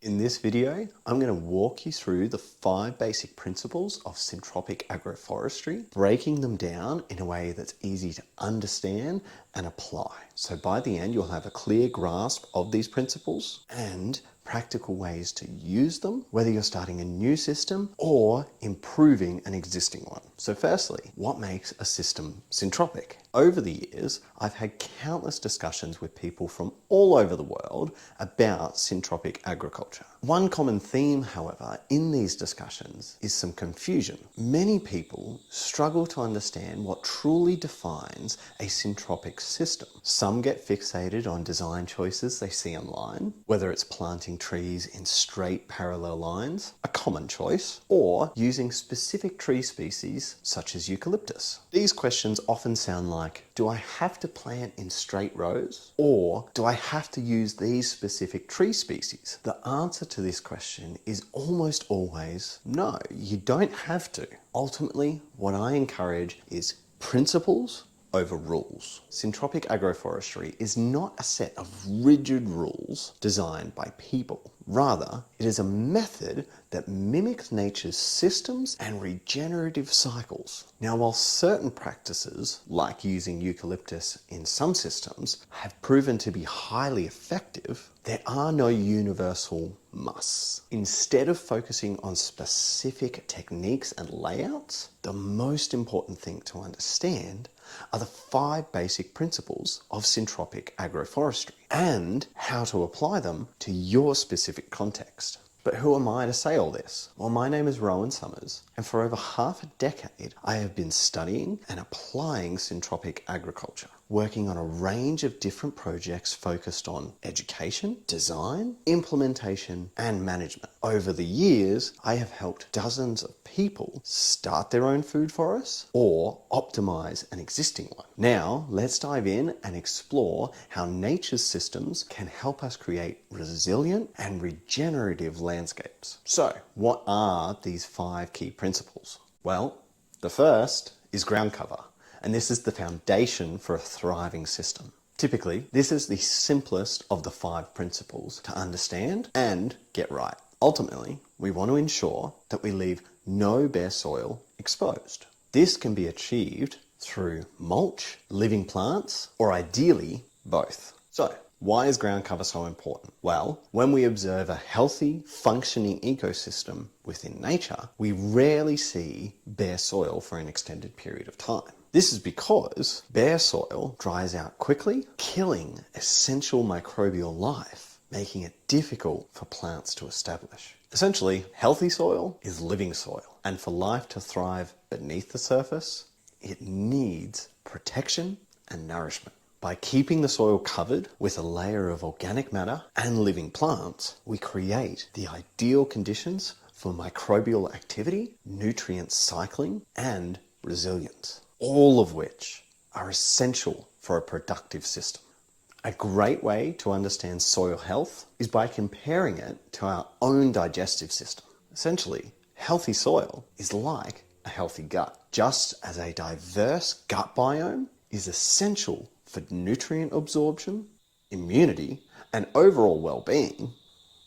In this video, I'm going to walk you through the 5 basic principles of syntropic agroforestry, breaking them down in a way that's easy to understand and apply. So by the end, you'll have a clear grasp of these principles and practical ways to use them, whether you're starting a new system or improving an existing one. So firstly, what makes a system syntropic? Over the years, I've had countless discussions with people from all over the world about syntropic agriculture. One common theme, however, in these discussions is some confusion. Many people struggle to understand what truly defines a syntropic system. Some get fixated on design choices they see online, whether it's planting trees in straight parallel lines, a common choice, or using specific tree species such as eucalyptus. These questions often sound like, do I have to plant in straight rows, or do I have to use these specific tree species? The answer to this question is almost always no, you don't have to. Ultimately, what I encourage is principles over rules. Syntropic agroforestry is not a set of rigid rules designed by people. Rather, it is a method that mimics nature's systems and regenerative cycles. Now, while certain practices, like using eucalyptus in some systems, have proven to be highly effective, there are no universal musts. Instead of focusing on specific techniques and layouts, the most important thing to understand are the 5 basic principles of syntropic agroforestry and how to apply them to your specific context. But who am I to say all this? Well, my name is Rowan Summers, and for over half a decade, I have been studying and applying syntropic agriculture, working on a range of different projects focused on education, design, implementation, and management. Over the years, I have helped dozens of people start their own food forests or optimize an existing one. Now, let's dive in and explore how nature's systems can help us create resilient and regenerative landscapes. So, what are these 5 key principles? Well, the first is ground cover. And this is the foundation for a thriving system. Typically, this is the simplest of the 5 principles to understand and get right. Ultimately, we want to ensure that we leave no bare soil exposed. This can be achieved through mulch, living plants, or ideally both. So, why is ground cover so important? Well, when we observe a healthy, functioning ecosystem within nature, we rarely see bare soil for an extended period of time. This is because bare soil dries out quickly, killing essential microbial life, making it difficult for plants to establish. Essentially, healthy soil is living soil, and for life to thrive beneath the surface, it needs protection and nourishment. By keeping the soil covered with a layer of organic matter and living plants, we create the ideal conditions for microbial activity, nutrient cycling, and resilience, all of which are essential for a productive system. A great way to understand soil health is by comparing it to our own digestive system. Essentially, healthy soil is like a healthy gut. Just as a diverse gut biome is essential for nutrient absorption, immunity, and overall well-being,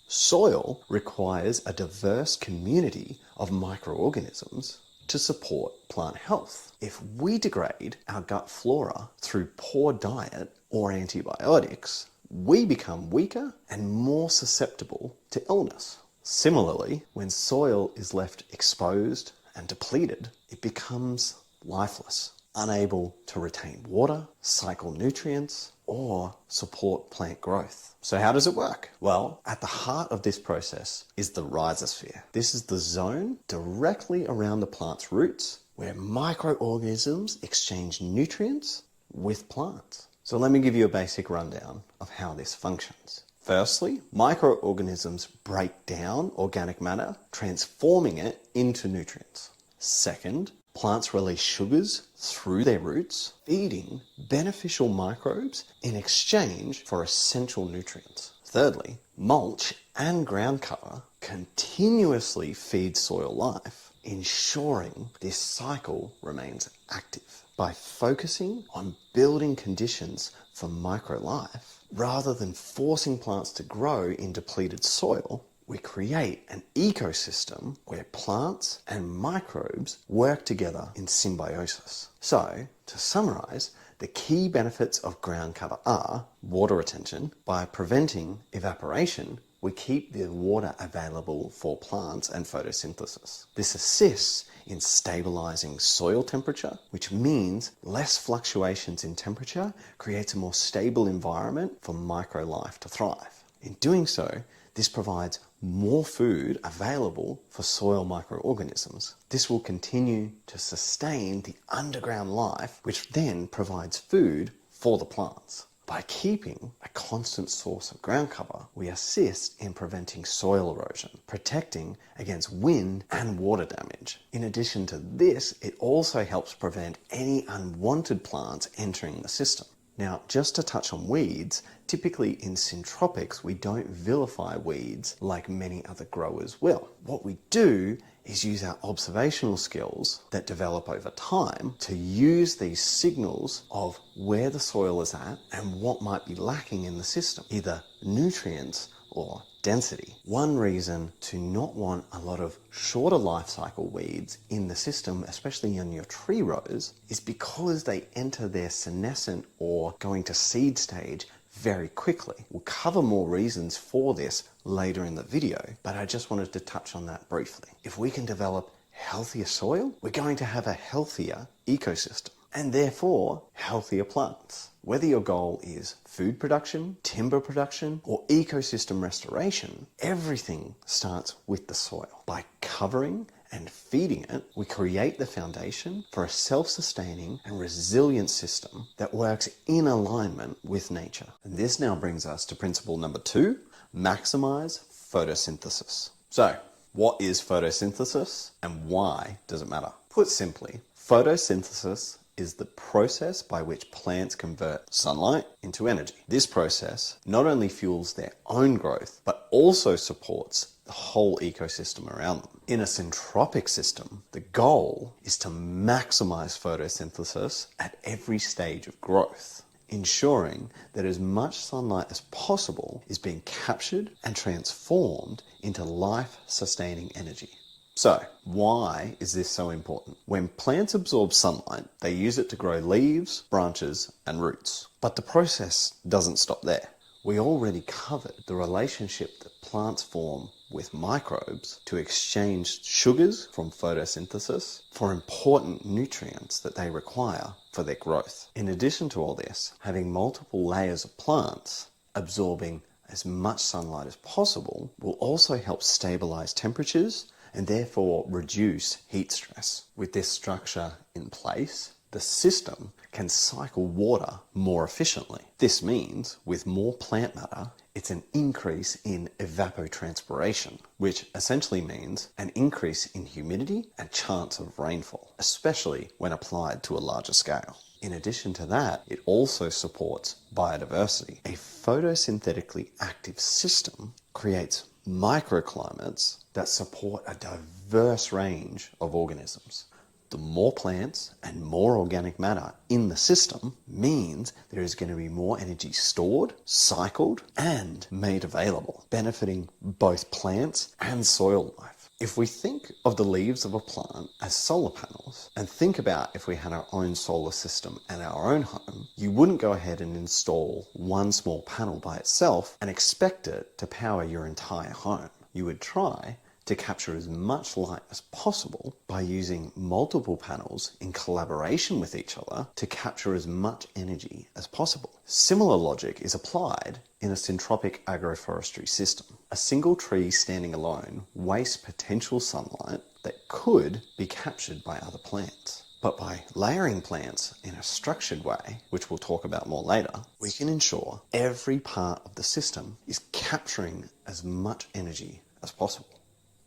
soil requires a diverse community of microorganisms to support plant health. If we degrade our gut flora through poor diet or antibiotics, we become weaker and more susceptible to illness. Similarly, when soil is left exposed and depleted, it becomes lifeless, unable to retain water, cycle nutrients, or support plant growth. So how does it work? Well, at the heart of this process is the rhizosphere. This is the zone directly around the plant's roots where microorganisms exchange nutrients with plants. So let me give you a basic rundown of how this functions. Firstly, microorganisms break down organic matter, transforming it into nutrients. Second, plants release sugars through their roots, feeding beneficial microbes in exchange for essential nutrients. Thirdly, mulch and ground cover continuously feed soil life, ensuring this cycle remains active. By focusing on building conditions for microlife, rather than forcing plants to grow in depleted soil, we create an ecosystem where plants and microbes work together in symbiosis. So, to summarize, the key benefits of ground cover are water retention. By preventing evaporation, we keep the water available for plants and photosynthesis. This assists in stabilizing soil temperature, which means less fluctuations in temperature creates a more stable environment for microlife to thrive. In doing so, this provides more food available for soil microorganisms. This will continue to sustain the underground life, which then provides food for the plants. By keeping a constant source of ground cover, we assist in preventing soil erosion, protecting against wind and water damage. In addition to this, it also helps prevent any unwanted plants entering the system. Now, just to touch on weeds, typically in syntropics, we don't vilify weeds like many other growers will. What we do is use our observational skills that develop over time to use these signals of where the soil is at and what might be lacking in the system, either nutrients or density. One reason to not want a lot of shorter life cycle weeds in the system, especially in your tree rows, is because they enter their senescent or going to seed stage very quickly. We'll cover more reasons for this later in the video, but I just wanted to touch on that briefly. If we can develop healthier soil, we're going to have a healthier ecosystem and therefore healthier plants. Whether your goal is food production, timber production, or ecosystem restoration, everything starts with the soil. By covering and feeding it, we create the foundation for a self-sustaining and resilient system that works in alignment with nature. And this now brings us to principle number 2, maximize photosynthesis. So, what is photosynthesis and why does it matter? Put simply, photosynthesis is the process by which plants convert sunlight into energy. This process not only fuels their own growth, but also supports the whole ecosystem around them. In a syntropic system, the goal is to maximize photosynthesis at every stage of growth, ensuring that as much sunlight as possible is being captured and transformed into life-sustaining energy. So, why is this so important? When plants absorb sunlight, they use it to grow leaves, branches, and roots. But the process doesn't stop there. We already covered the relationship that plants form with microbes to exchange sugars from photosynthesis for important nutrients that they require for their growth. In addition to all this, having multiple layers of plants absorbing as much sunlight as possible will also help stabilize temperatures and therefore reduce heat stress. With this structure in place, the system can cycle water more efficiently. This means with more plant matter, it's an increase in evapotranspiration, which essentially means an increase in humidity and chance of rainfall, especially when applied to a larger scale. In addition to that, it also supports biodiversity. A photosynthetically active system creates microclimates that support a diverse range of organisms. The more plants and more organic matter in the system means there is going to be more energy stored, cycled, and made available, benefiting both plants and soil life. If we think of the leaves of a plant as solar panels, and think about if we had our own solar system and our own home, you wouldn't go ahead and install one small panel by itself and expect it to power your entire home. You would try to capture as much light as possible by using multiple panels in collaboration with each other to capture as much energy as possible. Similar logic is applied in a syntropic agroforestry system. A single tree standing alone wastes potential sunlight that could be captured by other plants. But by layering plants in a structured way, which we'll talk about more later, we can ensure every part of the system is capturing as much energy as possible.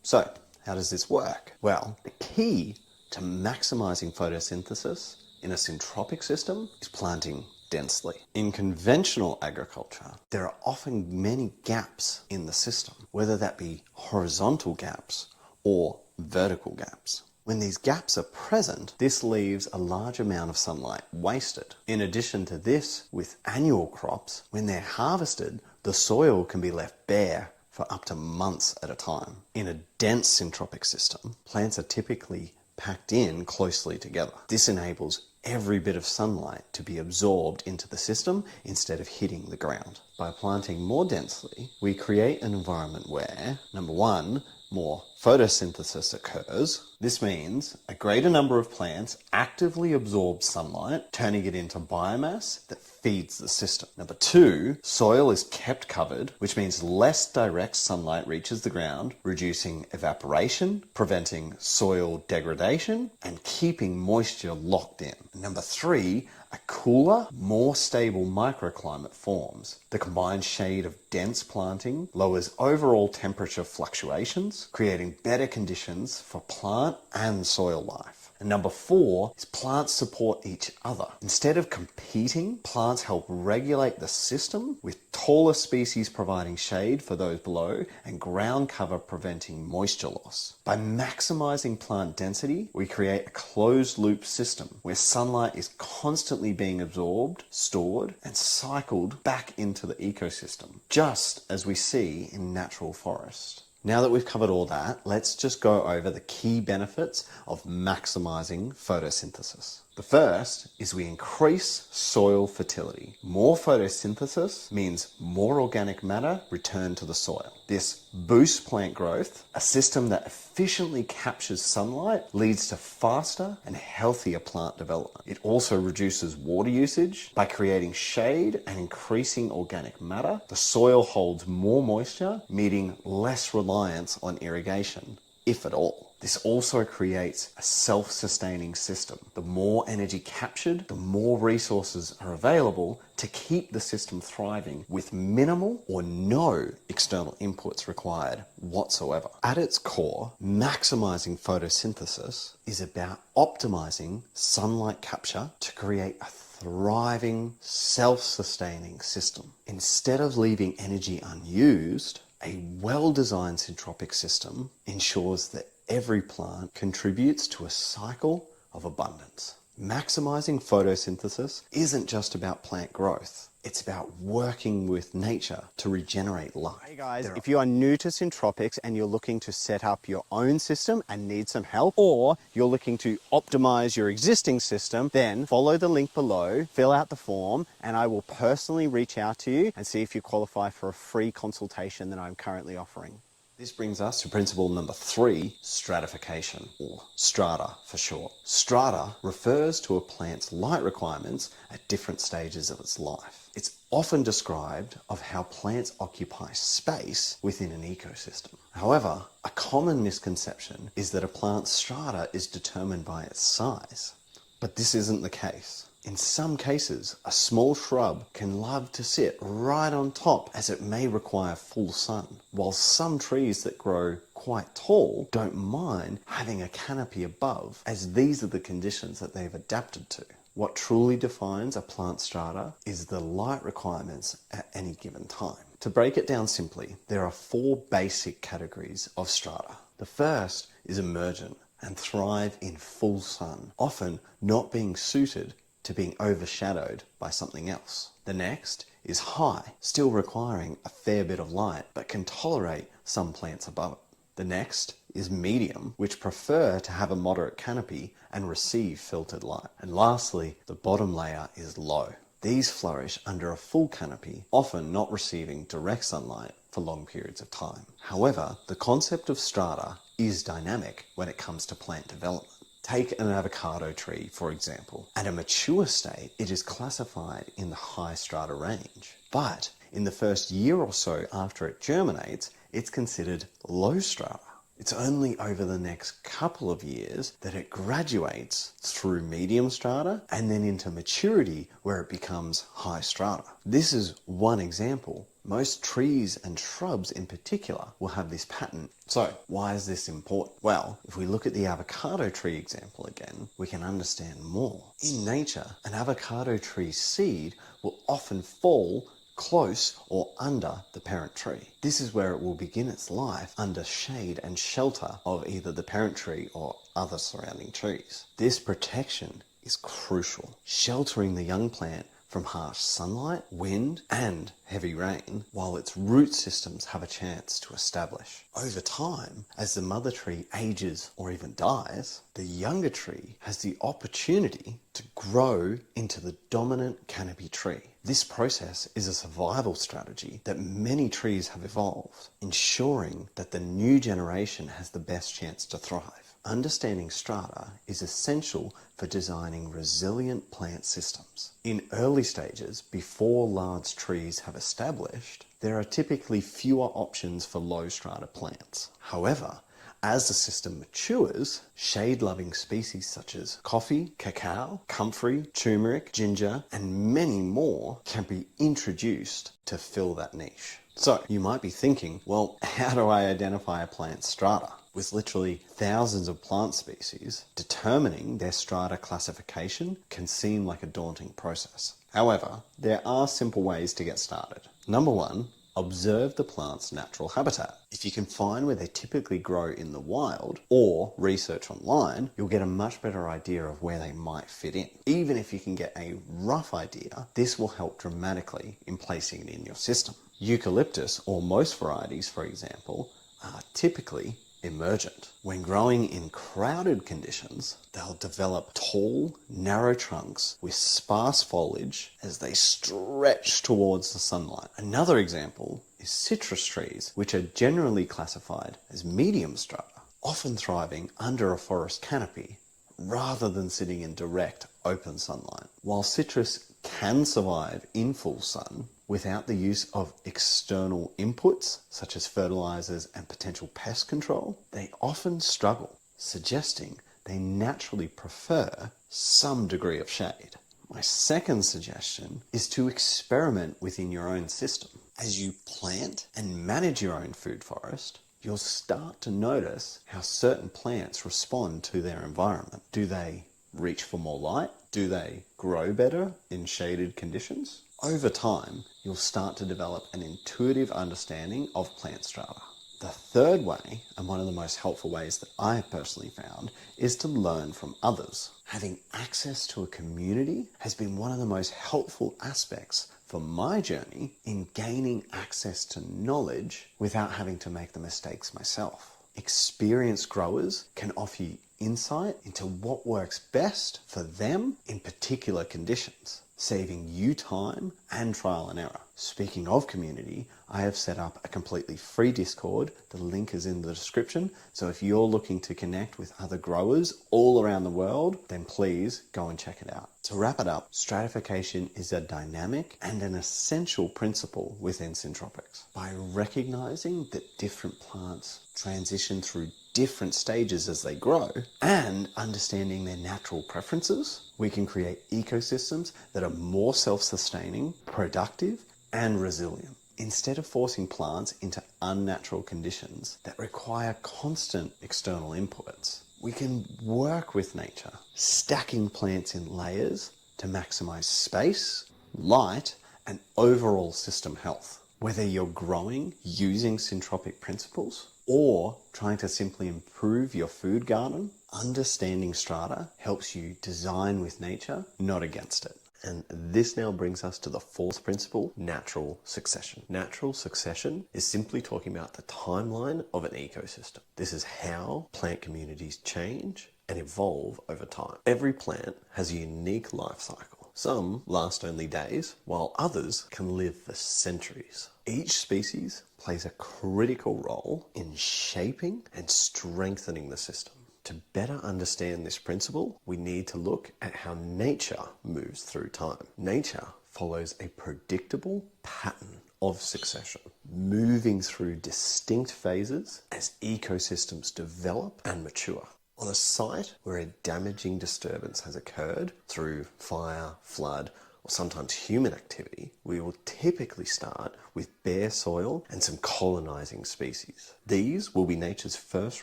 So, how does this work? Well, the key to maximizing photosynthesis in a syntropic system is planting densely. In conventional agriculture, there are often many gaps in the system, whether that be horizontal gaps or vertical gaps. When these gaps are present, this leaves a large amount of sunlight wasted. In addition to this, with annual crops, when they're harvested, the soil can be left bare for up to months at a time. In a dense syntropic system, plants are typically packed in closely together. This enables every bit of sunlight to be absorbed into the system instead of hitting the ground. By planting more densely, we create an environment where, number one, more photosynthesis occurs. This means a greater number of plants actively absorb sunlight, turning it into biomass that feeds the system. Number two, soil is kept covered, which means less direct sunlight reaches the ground, reducing evaporation, preventing soil degradation, and keeping moisture locked in. Number three, a cooler, more stable microclimate forms. The combined shade of dense planting lowers overall temperature fluctuations, creating better conditions for plant and soil life. And number four is plants support each other. Instead of competing, plants help regulate the system, with taller species providing shade for those below and ground cover preventing moisture loss. By maximizing plant density, we create a closed loop system where sunlight is constantly being absorbed, stored, and cycled back into the ecosystem, just as we see in natural forests. Now that we've covered all that, let's just go over the key benefits of maximizing photosynthesis. The first is we increase soil fertility. More photosynthesis means more organic matter returned to the soil. This boosts plant growth. A system that efficiently captures sunlight leads to faster and healthier plant development. It also reduces water usage. By creating shade and increasing organic matter, the soil holds more moisture, meaning less reliance on irrigation, if at all. This also creates a self-sustaining system. The more energy captured, the more resources are available to keep the system thriving with minimal or no external inputs required whatsoever. At its core, maximizing photosynthesis is about optimizing sunlight capture to create a thriving, self-sustaining system. Instead of leaving energy unused, a well-designed syntropic system ensures that every plant contributes to a cycle of abundance. Maximizing photosynthesis isn't just about plant growth. It's about working with nature to regenerate life. Hey guys, if you are new to Syntropics and you're looking to set up your own system and need some help, or you're looking to optimize your existing system, then follow the link below, fill out the form, and I will personally reach out to you and see if you qualify for a free consultation that I'm currently offering. This brings us to principle number 3, stratification, or strata for short. Strata refers to a plant's light requirements at different stages of its life. It's often described of how plants occupy space within an ecosystem. However, a common misconception is that a plant's strata is determined by its size. But this isn't the case. In some cases, a small shrub can love to sit right on top as it may require full sun, while some trees that grow quite tall don't mind having a canopy above, as these are the conditions that they've adapted to. What truly defines a plant strata is the light requirements at any given time. To break it down simply, there are 4 basic categories of strata. The first is emergent and thrive in full sun, often not being suited to being overshadowed by something else. The next is high, still requiring a fair bit of light, but can tolerate some plants above it. The next is medium, which prefer to have a moderate canopy and receive filtered light. And lastly, the bottom layer is low. These flourish under a full canopy, often not receiving direct sunlight for long periods of time. However, the concept of strata is dynamic when it comes to plant development. Take an avocado tree, for example. At a mature state, it is classified in the high strata range. But in the first year or so after it germinates, it's considered low strata. It's only over the next couple of years that it graduates through medium strata and then into maturity where it becomes high strata. This is one example. Most trees and shrubs in particular will have this pattern. So why is this important? Well, if we look at the avocado tree example again, we can understand more. In nature, an avocado tree seed will often fall close or under the parent tree. This is where it will begin its life under shade and shelter of either the parent tree or other surrounding trees. This protection is crucial, sheltering the young plant from harsh sunlight, wind, and heavy rain, while its root systems have a chance to establish. Over time, as the mother tree ages or even dies, the younger tree has the opportunity to grow into the dominant canopy tree. This process is a survival strategy that many trees have evolved, ensuring that the new generation has the best chance to thrive. Understanding strata is essential for designing resilient plant systems. In early stages, before large trees have established, there are typically fewer options for low strata plants. However, as the system matures, shade-loving species such as coffee, cacao, comfrey, turmeric, ginger, and many more can be introduced to fill that niche. So you might be thinking, well, how do I identify a plant's strata? With literally thousands of plant species, determining their strata classification can seem like a daunting process. However, there are simple ways to get started. Number one, observe the plant's natural habitat. If you can find where they typically grow in the wild or research online, you'll get a much better idea of where they might fit in. Even if you can get a rough idea, this will help dramatically in placing it in your system. Eucalyptus, or most varieties, for example, are typically emergent. When growing in crowded conditions, they'll develop tall, narrow trunks with sparse foliage as they stretch towards the sunlight. Another example is citrus trees, which are generally classified as medium strata, often thriving under a forest canopy rather than sitting in direct, open sunlight. While citrus can survive in full sun, without the use of external inputs, such as fertilizers and potential pest control, they often struggle, suggesting they naturally prefer some degree of shade. My second suggestion is to experiment within your own system. As you plant and manage your own food forest, you'll start to notice how certain plants respond to their environment. Do they reach for more light? Do they grow better in shaded conditions? Over time, you'll start to develop an intuitive understanding of plant strata. The third way, and one of the most helpful ways that I have personally found, is to learn from others. Having access to a community has been one of the most helpful aspects for my journey in gaining access to knowledge without having to make the mistakes myself. Experienced growers can offer you insight into what works best for them in particular conditions, saving you time and trial and error. Speaking of community, I have set up a completely free Discord. The link is in the description. So if you're looking to connect with other growers all around the world, then please go and check it out. To wrap it up, stratification is a dynamic and an essential principle within syntropics. By recognizing that different plants transition through different stages as they grow and understanding their natural preferences, we can create ecosystems that are more self-sustaining, productive, and resilient. Instead of forcing plants into unnatural conditions that require constant external inputs, we can work with nature, stacking plants in layers to maximize space, light, and overall system health. Whether you're growing using syntropic principles or trying to simply improve your food garden, understanding strata helps you design with nature, not against it. And this now brings us to the fourth principle, natural succession. Natural succession is simply talking about the timeline of an ecosystem. This is how plant communities change and evolve over time. Every plant has a unique life cycle. Some last only days, while others can live for centuries. Each species plays a critical role in shaping and strengthening the system. To better understand this principle, we need to look at how nature moves through time. Nature follows a predictable pattern of succession, moving through distinct phases as ecosystems develop and mature. On a site where a damaging disturbance has occurred through fire, flood, or sometimes human activity, we will typically start with bare soil and some colonizing species. These will be nature's first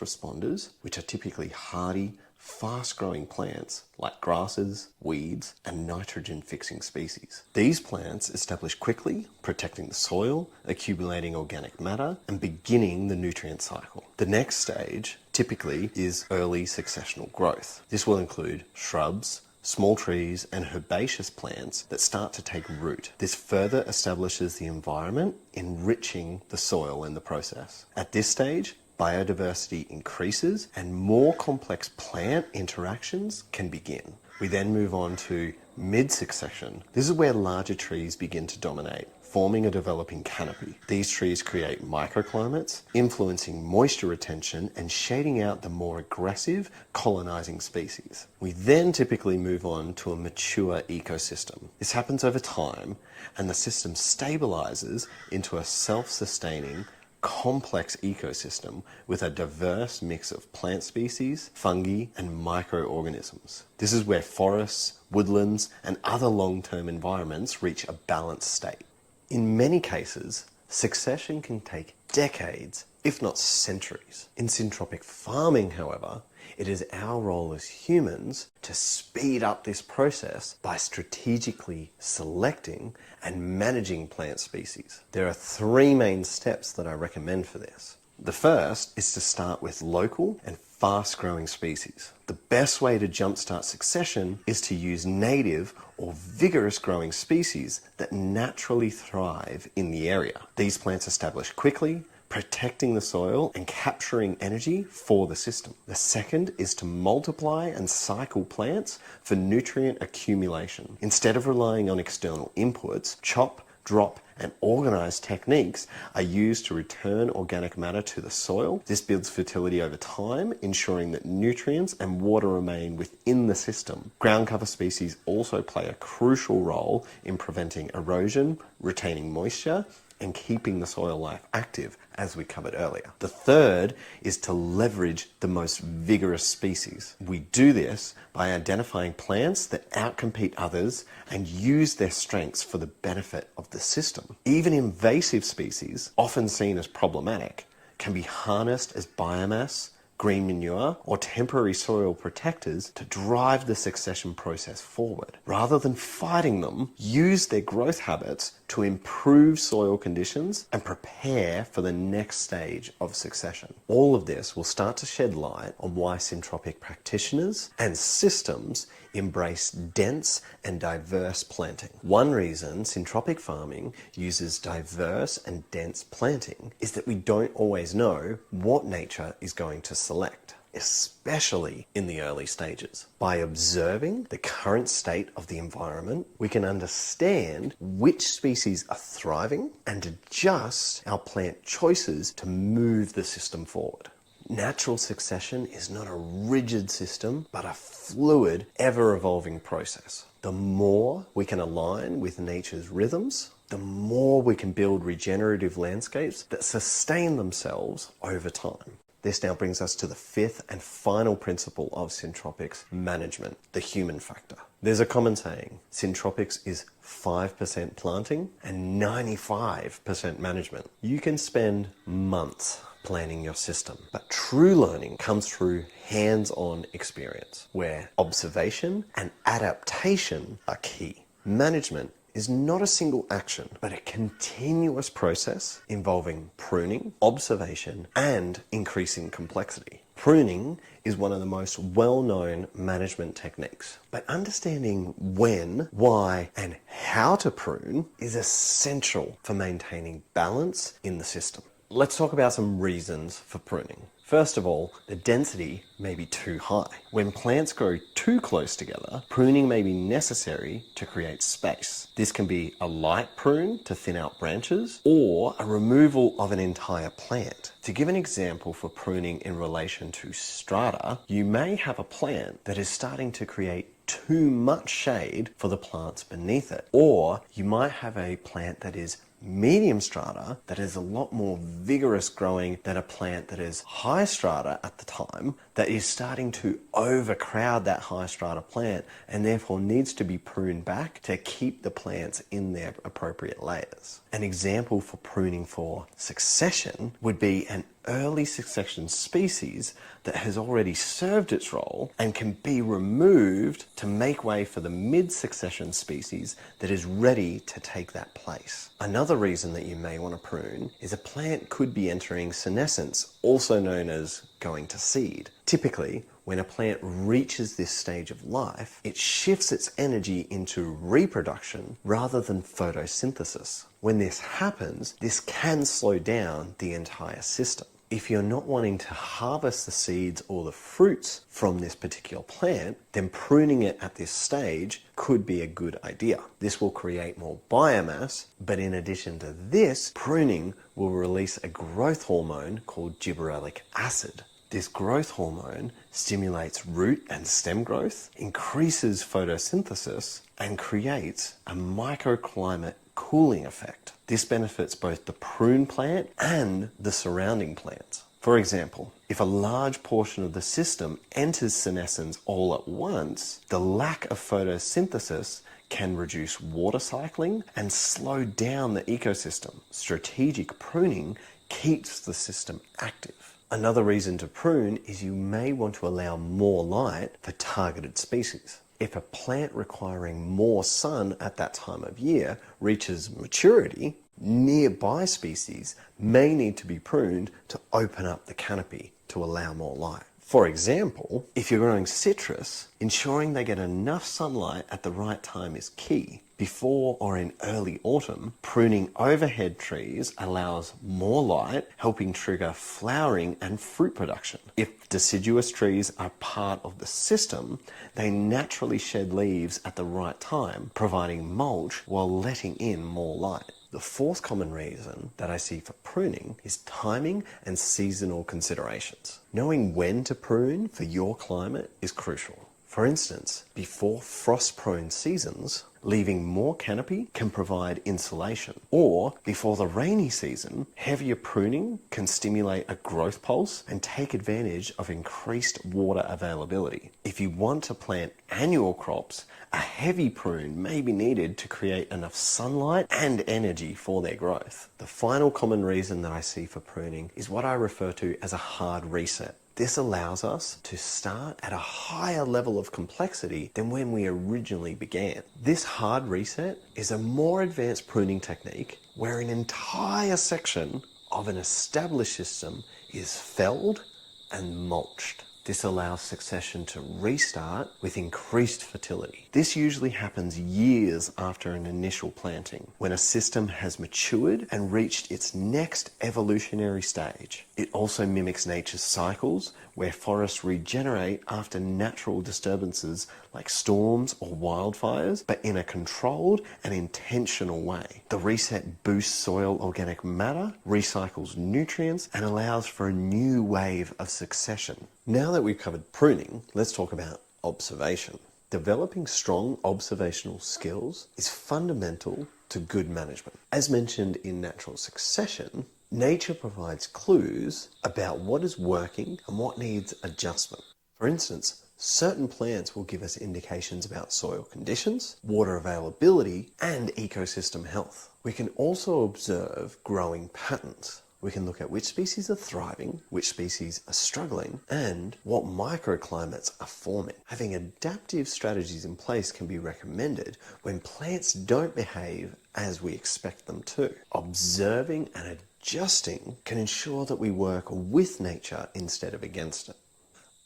responders, which are typically hardy, fast-growing plants like grasses, weeds, and nitrogen-fixing species. These plants establish quickly, protecting the soil, accumulating organic matter, and beginning the nutrient cycle. The next stage typically is early successional growth. This will include shrubs, small trees and herbaceous plants that start to take root. This further establishes the environment, enriching the soil in the process. At this stage, biodiversity increases and more complex plant interactions can begin. We then move on to mid-succession. This is where larger trees begin to dominate, forming a developing canopy. These trees create microclimates, influencing moisture retention and shading out the more aggressive colonizing species. We then typically move on to a mature ecosystem. This happens over time, and the system stabilizes into a self-sustaining, complex ecosystem with a diverse mix of plant species, fungi, and microorganisms. This is where forests, woodlands, and other long-term environments reach a balanced state. In many cases, succession can take decades, if not centuries. In syntropic farming, however, it is our role as humans to speed up this process by strategically selecting and managing plant species. There are 3 main steps that I recommend for this. The first is to start with local and fast-growing species. The best way to jumpstart succession is to use native or vigorous growing species that naturally thrive in the area. These plants establish quickly, protecting the soil and capturing energy for the system. The second is to multiply and cycle plants for nutrient accumulation. Instead of relying on external inputs, chop, drop, and organized techniques are used to return organic matter to the soil. This builds fertility over time, ensuring that nutrients and water remain within the system. Ground cover species also play a crucial role in preventing erosion, retaining moisture, and keeping the soil life active, as we covered earlier. The third is to leverage the most vigorous species. We do this by identifying plants that outcompete others and use their strengths for the benefit of the system. Even invasive species, often seen as problematic, can be harnessed as biomass, green manure, or temporary soil protectors to drive the succession process forward. Rather than fighting them, use their growth habits to improve soil conditions and prepare for the next stage of succession. All of this will start to shed light on why syntropic practitioners and systems embrace dense and diverse planting. One reason syntropic farming uses diverse and dense planting is that we don't always know what nature is going to select, especially in the early stages. By observing the current state of the environment, we can understand which species are thriving and adjust our plant choices to move the system forward. Natural succession is not a rigid system, but a fluid, ever-evolving process. The more we can align with nature's rhythms, the more we can build regenerative landscapes that sustain themselves over time. This now brings us to the 5th and final principle of Syntropics management, the human factor. There's a common saying, Syntropics is 5% planting and 95% management. You can spend months planning your system, but true learning comes through hands-on experience, where observation and adaptation are key. Management is not a single action, but a continuous process involving pruning, observation, and increasing complexity. Pruning is one of the most well-known management techniques, but understanding when, why, and how to prune is essential for maintaining balance in the system. Let's talk about some reasons for pruning. First of all, the density may be too high. When plants grow too close together, pruning may be necessary to create space. This can be a light prune to thin out branches, or a removal of an entire plant. To give an example for pruning in relation to strata, you may have a plant that is starting to create too much shade for the plants beneath it. Or you might have a plant that is medium strata that is a lot more vigorous growing than a plant that is high strata at the time that is starting to overcrowd that high strata plant and therefore needs to be pruned back to keep the plants in their appropriate layers. An example for pruning for succession would be an early succession species that has already served its role and can be removed to make way for the mid-succession species that is ready to take that place. Another reason that you may want to prune is a plant could be entering senescence, also known as going to seed. Typically, when a plant reaches this stage of life, it shifts its energy into reproduction rather than photosynthesis. When this happens, this can slow down the entire system. If you're not wanting to harvest the seeds or the fruits from this particular plant, then pruning it at this stage could be a good idea. This will create more biomass, but in addition to this, pruning will release a growth hormone called gibberellic acid. This growth hormone stimulates root and stem growth, increases photosynthesis, and creates a microclimate cooling effect. This benefits both the prune plant and the surrounding plants. For example, if a large portion of the system enters senescence all at once, the lack of photosynthesis can reduce water cycling and slow down the ecosystem. Strategic pruning keeps the system active. Another reason to prune is you may want to allow more light for targeted species. If a plant requiring more sun at that time of year reaches maturity, nearby species may need to be pruned to open up the canopy to allow more light. For example, if you're growing citrus, ensuring they get enough sunlight at the right time is key. Before or in early autumn, pruning overhead trees allows more light, helping trigger flowering and fruit production. If deciduous trees are part of the system, they naturally shed leaves at the right time, providing mulch while letting in more light. The fourth common reason that I see for pruning is timing and seasonal considerations. Knowing when to prune for your climate is crucial. For instance, before frost-prone seasons, leaving more canopy can provide insulation. Or before the rainy season, heavier pruning can stimulate a growth pulse and take advantage of increased water availability. If you want to plant annual crops, a heavy prune may be needed to create enough sunlight and energy for their growth. The final common reason that I see for pruning is what I refer to as a hard reset. This allows us to start at a higher level of complexity than when we originally began. This hard reset is a more advanced pruning technique where an entire section of an established system is felled and mulched. This allows succession to restart with increased fertility. This usually happens years after an initial planting, when a system has matured and reached its next evolutionary stage. It also mimics nature's cycles, where forests regenerate after natural disturbances like storms or wildfires, but in a controlled and intentional way. The reset boosts soil organic matter, recycles nutrients, and allows for a new wave of succession. Now that we've covered pruning, let's talk about observation. Developing strong observational skills is fundamental to good management. As mentioned in natural succession, nature provides clues about what is working and what needs adjustment. For instance, certain plants will give us indications about soil conditions, water availability, and ecosystem health. We can also observe growing patterns. We can look at which species are thriving, which species are struggling, and what microclimates are forming. Having adaptive strategies in place can be recommended when plants don't behave as we expect them to. Observing and adjusting can ensure that we work with nature instead of against it.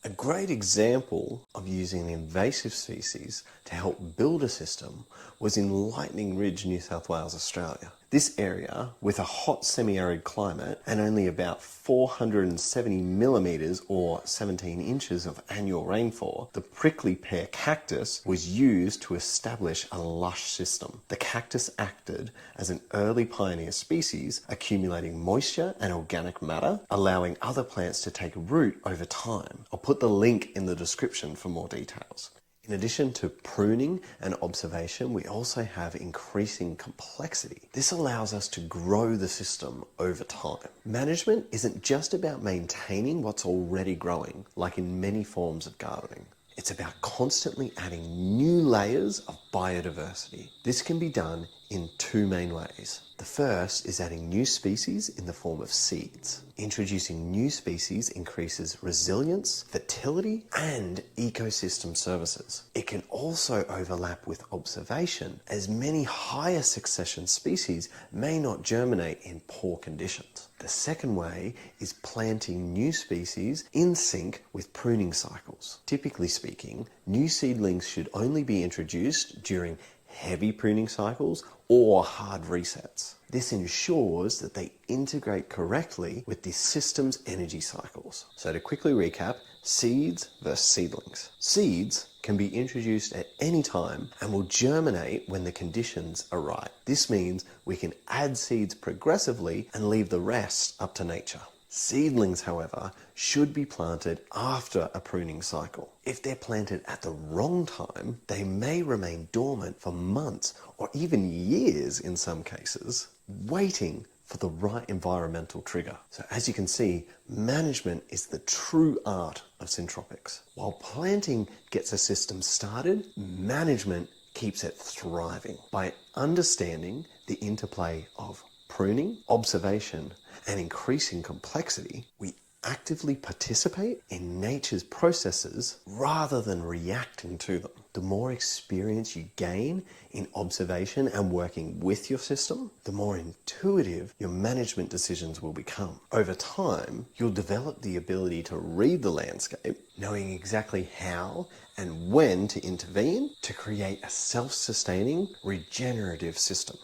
A great example of using an invasive species to help build a system was in Lightning Ridge, New South Wales, Australia. This area, with a hot semi-arid climate and only about 470 millimeters or 17 inches of annual rainfall, the prickly pear cactus was used to establish a lush system. The cactus acted as an early pioneer species, accumulating moisture and organic matter, allowing other plants to take root over time. I'll put the link in the description for more details. In addition to pruning and observation, we also have increasing complexity. This allows us to grow the system over time. Management isn't just about maintaining what's already growing, like in many forms of gardening. It's about constantly adding new layers of biodiversity. This can be done in two main ways. The first is adding new species in the form of seeds. Introducing new species increases resilience, fertility, and ecosystem services. It can also overlap with observation, as many higher succession species may not germinate in poor conditions. The second way is planting new species in sync with pruning cycles. Typically speaking, new seedlings should only be introduced during heavy pruning cycles or hard resets. This ensures that they integrate correctly with the system's energy cycles. So to quickly recap, seeds versus seedlings. Seeds can be introduced at any time and will germinate when the conditions are right. This means we can add seeds progressively and leave the rest up to nature. Seedlings, however, should be planted after a pruning cycle. If they're planted at the wrong time, they may remain dormant for months or even years in some cases, waiting for the right environmental trigger. So as you can see, management is the true art of syntropics. While planting gets a system started, management keeps it thriving. By understanding the interplay of pruning, observation, and increasing complexity, we actively participate in nature's processes rather than reacting to them. The more experience you gain in observation and working with your system, the more intuitive your management decisions will become. Over time, you'll develop the ability to read the landscape, knowing exactly how and when to intervene to create a self-sustaining, regenerative system.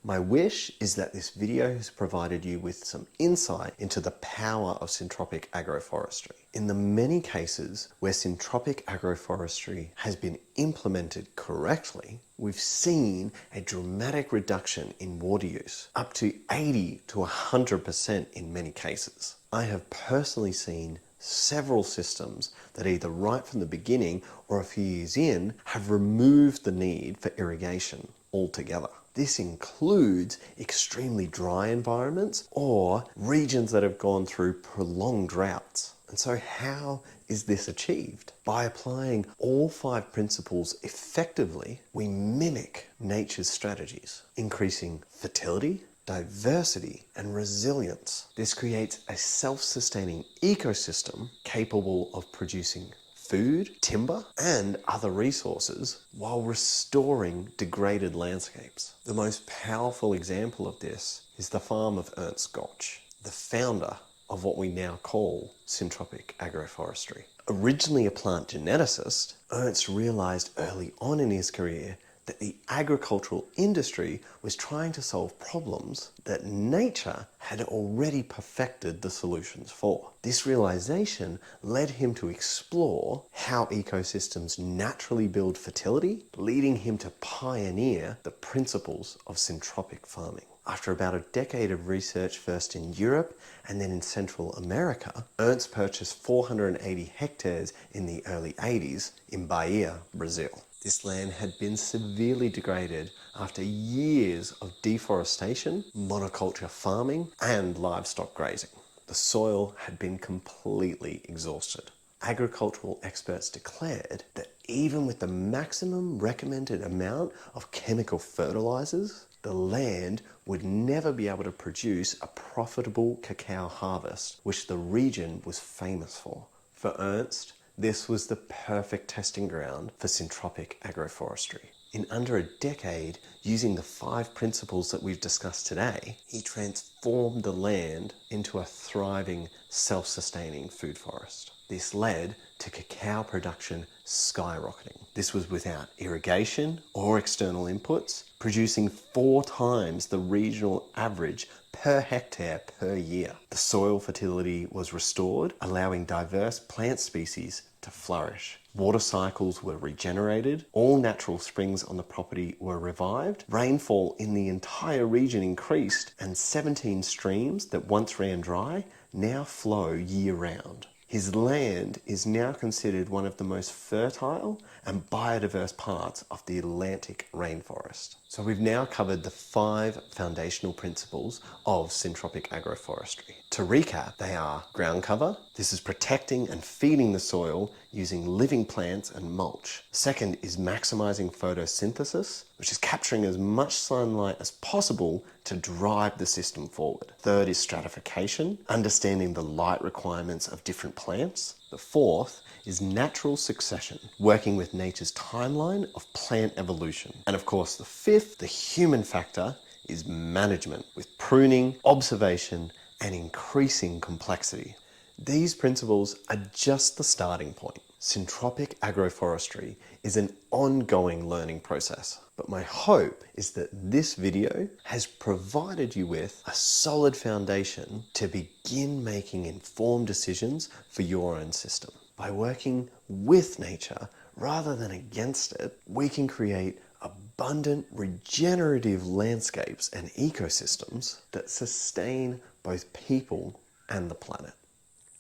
My wish is that this video has provided you with some insight into the power of syntropic agroforestry. In the many cases where syntropic agroforestry has been implemented correctly, we've seen a dramatic reduction in water use, up to 80 to 100% in many cases. I have personally seen several systems that either right from the beginning or a few years in have removed the need for irrigation altogether. This includes extremely dry environments or regions that have gone through prolonged droughts. And so how is this achieved? By applying all 5 principles effectively, we mimic nature's strategies, increasing fertility, diversity, and resilience. This creates a self-sustaining ecosystem capable of producing food, timber, and other resources while restoring degraded landscapes. The most powerful example of this is the farm of Ernst Götsch, the founder of what we now call syntropic agroforestry. Originally a plant geneticist, Ernst realized early on in his career that the agricultural industry was trying to solve problems that nature had already perfected the solutions for. This realization led him to explore how ecosystems naturally build fertility, leading him to pioneer the principles of syntropic farming. After about a decade of research first in Europe and then in Central America, Ernst purchased 480 hectares in the early 80s in Bahia, Brazil. This land had been severely degraded after years of deforestation, monoculture farming, and livestock grazing. The soil had been completely exhausted. Agricultural experts declared that even with the maximum recommended amount of chemical fertilizers, the land would never be able to produce a profitable cacao harvest, which the region was famous for. For Ernst, this was the perfect testing ground for syntropic agroforestry. In under a decade, using the 5 principles that we've discussed today, he transformed the land into a thriving, self-sustaining food forest. This led to cacao production skyrocketing. This was without irrigation or external inputs, producing 4 times the regional average per hectare per year. The soil fertility was restored, allowing diverse plant species to flourish. Water cycles were regenerated, all natural springs on the property were revived, rainfall in the entire region increased, and 17 streams that once ran dry now flow year-round. His land is now considered one of the most fertile and biodiverse parts of the Atlantic rainforest. So we've now covered the 5 foundational principles of syntropic agroforestry. To recap, they are ground cover. This is protecting and feeding the soil using living plants and mulch. Second is maximizing photosynthesis, which is capturing as much sunlight as possible to drive the system forward. Third is stratification, understanding the light requirements of different plants. The fourth is natural succession, working with nature's timeline of plant evolution. And of course, the fifth, the human factor, is management with pruning, observation, and increasing complexity. These principles are just the starting point. Syntropic agroforestry is an ongoing learning process, but my hope is that this video has provided you with a solid foundation to begin making informed decisions for your own system. By working with nature rather than against it, we can create abundant, regenerative landscapes and ecosystems that sustain both people and the planet.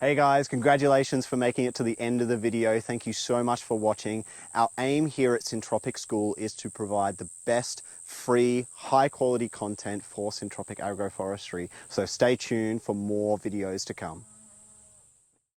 Hey guys, congratulations for making it to the end of the video. Thank you so much for watching. Our aim here at Syntropic School is to provide the best free, high quality content for Syntropic agroforestry. So stay tuned for more videos to come.